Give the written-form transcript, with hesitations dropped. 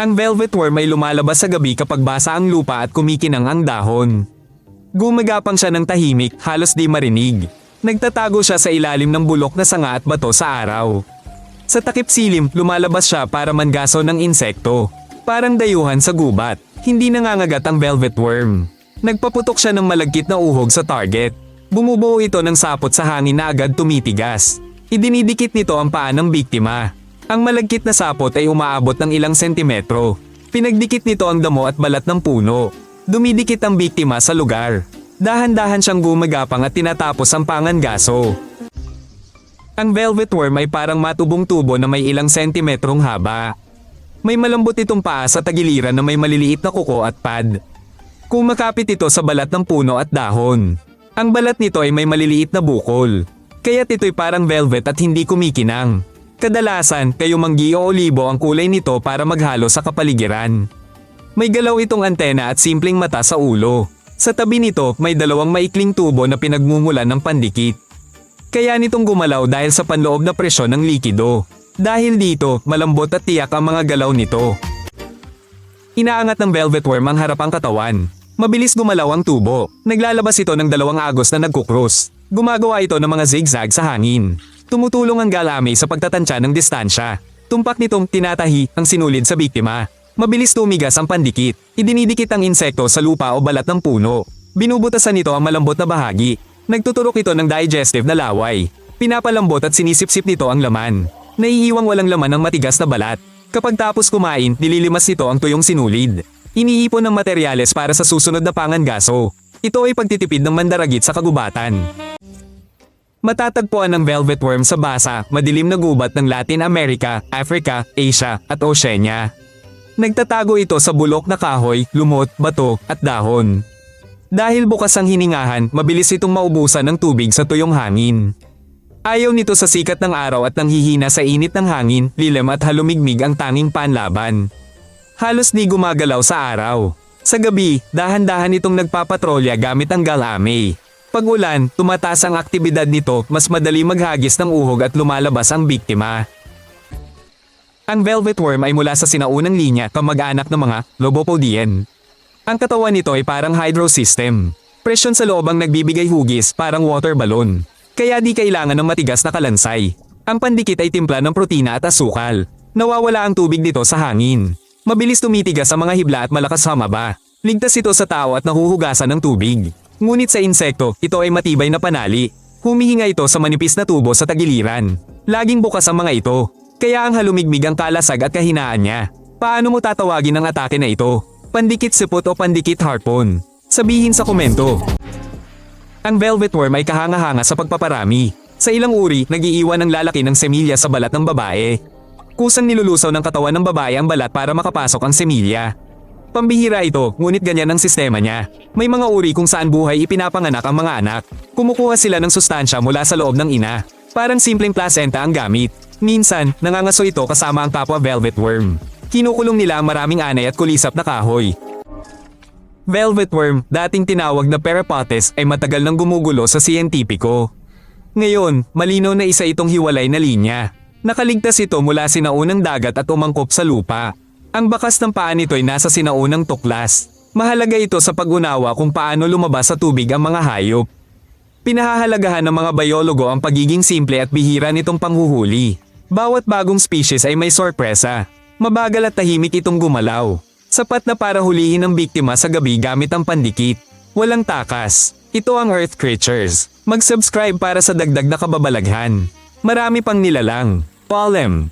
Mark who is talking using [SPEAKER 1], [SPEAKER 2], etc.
[SPEAKER 1] Ang velvet worm ay lumalabas sa gabi kapag basa ang lupa at kumikinang ang dahon. Gumagapang siya ng tahimik, halos di marinig. Nagtatago siya sa ilalim ng bulok na sanga at bato sa araw. Sa takip silim, lumalabas siya para mangaso ng insekto. Parang dayuhan sa gubat. Hindi nangangagat ang velvet worm. Nagpaputok siya ng malagkit na uhog sa target. Bumubuo ito ng sapot sa hangin na agad tumitigas. Idinidikit nito ang paa ng biktima. Ang malagkit na sapot ay umaabot ng ilang sentimetro. Pinagdikit nito ang damo at balat ng puno. Dumidikit ang biktima sa lugar. Dahan-dahan siyang gumagapang at tinatapos ang pangangaso. Ang velvet worm ay parang matubong tubo na may ilang sentimetrong haba. May malambot itong paa sa tagiliran na may maliliit na kuko at pad. Kumakapit ito sa balat ng puno at dahon. Ang balat nito ay may maliliit na bukol. Kaya't ito'y parang velvet at hindi kumikinang. Kadalasan, kayumanggi o olibo ang kulay nito para maghalo sa kapaligiran. May galaw itong antena at simpleng mata sa ulo. Sa tabi nito, may dalawang maikling tubo na pinagmumulan ng pandikit. Kaya nitong gumalaw dahil sa panloob na presyon ng likido. Dahil dito, malambot at tiyak ang mga galaw nito. Inaangat ng velvet worm ang harapang katawan. Mabilis gumalaw ang tubo. Naglalabas ito ng dalawang agos na nagkukrus. Gumagawa ito ng mga zigzag sa hangin. Tumutulong ang galame sa pagtatansya ng distansya. Tumpak nitong tinatahi ang sinulid sa biktima. Mabilis tumigas ang pandikit. Idinidikit ang insekto sa lupa o balat ng puno. Binubutasan nito ang malambot na bahagi. Nagtuturok ito ng digestive na laway. Pinapalambot at sinisip-sip nito ang laman. Naiiwang walang laman ang matigas na balat. Kapag tapos kumain, nililimas nito ang tuyong sinulid. Iniipon ng materyales para sa susunod na pangangaso. Ito ay pagtitipid ng mandaragit sa kagubatan. Matatagpuan ng velvet worm sa basa, madilim na gubat ng Latin America, Africa, Asia, at Oceania. Nagtatago ito sa bulok na kahoy, lumot, bato, at dahon. Dahil bukas ang hiningahan, mabilis itong maubusan ng tubig sa tuyong hangin. Ayaw nito sa sikat ng araw at nanghihina sa init ng hangin, lilim at halumigmig ang tanging panlaban. Halos di gumagalaw sa araw. Sa gabi, dahan-dahan itong nagpapatrolya gamit ang galame. Pag ulan, tumataas ang aktibidad nito, mas madali maghagis ng uhog at lumalabas ang biktima. Ang velvet worm ay mula sa sinaunang linya kamag-anak ng mga Lobopodian. Ang katawan nito ay parang hydro system. Presyon sa loob ang nagbibigay hugis, parang water balloon. Kaya di kailangan ng matigas na kalansay. Ang pandikit ay timpla ng protina at asukal. Nawawala ang tubig dito sa hangin. Mabilis tumitigas ang mga hibla at malakas humaba. Ligtas ito sa tao at nahuhugasan ng tubig. Ngunit sa insekto, ito ay matibay na panali. Humihinga ito sa manipis na tubo sa tagiliran. Laging bukas ang mga ito. Kaya ang halumigmig ang kalasag at kahinaan niya. Paano mo tatawagin ang atake na ito? Pandikit sipot o pandikit harpoon? Sabihin sa komento. Ang velvet worm ay kahanga-hanga sa pagpaparami. Sa ilang uri, nag-iiwan ng lalaki ng semilya sa balat ng babae. Kusang nilulusaw ng katawan ng babae ang balat para makapasok ang semilya. Pambihira ito, ngunit ganyan ang sistema niya. May mga uri kung saan buhay ipinapanganak ang mga anak. Kumukuha sila ng sustansya mula sa loob ng ina. Parang simpleng placenta ang gamit. Minsan, nangangaso ito kasama ang kapwa velvet worm. Kinukulong nila ang maraming anay at kulisap na kahoy. Velvet worm, dating tinawag na Peripates, ay matagal nang gumugulo sa siyentipiko. Ngayon, malinaw na isa itong hiwalay na linya. Nakaligtas ito mula sinaunang dagat at umangkop sa lupa. Ang bakas ng paa nito ay nasa sinaunang tuklas. Mahalaga ito sa pag-unawa kung paano lumabas sa tubig ang mga hayop. Pinahahalagahan ng mga biologo ang pagiging simple at bihira nitong panghuhuli. Bawat bagong species ay may sorpresa. Mabagal at tahimik itong gumalaw. Sapat na para hulihin ang biktima sa gabi gamit ang pandikit. Walang takas. Ito ang Earth Creatures. Mag-subscribe para sa dagdag na kababalaghan. Marami pang nilalang. Pollen.